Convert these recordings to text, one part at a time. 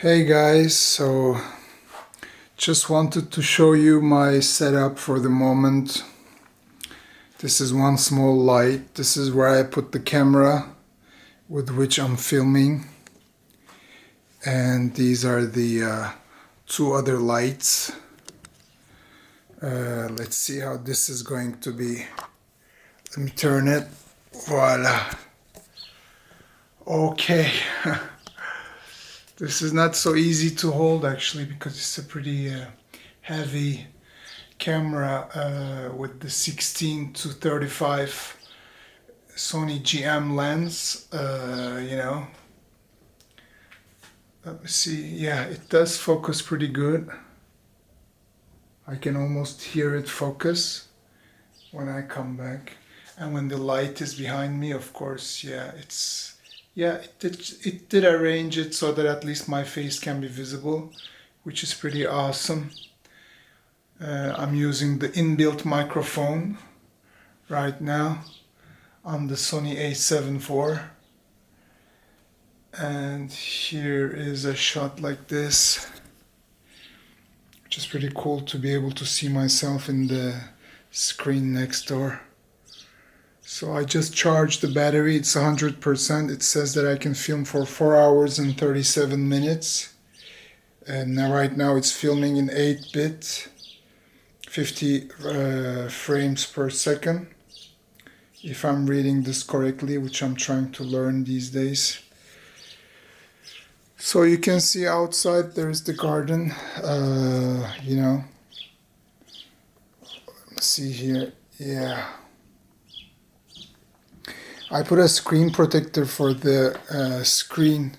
Hey guys, so just wanted to show you my setup for the moment. This is one small light. This is where I put the camera with which I'm filming. And these are the two other lights. Let's see how this is going to be. Let me turn it. Voila. Okay. This is not so easy to hold actually because it's a pretty heavy camera with the 16 to 35 Sony GM lens, Let me see, yeah, it does focus pretty good. I can almost hear it focus when I come back. And when the light is behind me, of course, it did arrange it so that at least my face can be visible, which is pretty awesome. I'm using the inbuilt microphone right now on the Sony a7 IV. And here is a shot like this, which is pretty cool to be able to see myself in the screen next door. So I just charged the battery, it's 100%. It says that I can film for 4 hours and 37 minutes. And right now it's filming in 8-bit, 50 frames per second. If I'm reading this correctly, which I'm trying to learn these days. So you can see outside there's the garden, Let's see here, yeah. I put a screen protector for the screen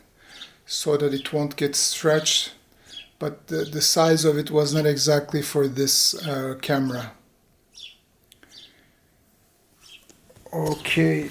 so that it won't get stretched, but the size of it was not exactly for this camera. Okay,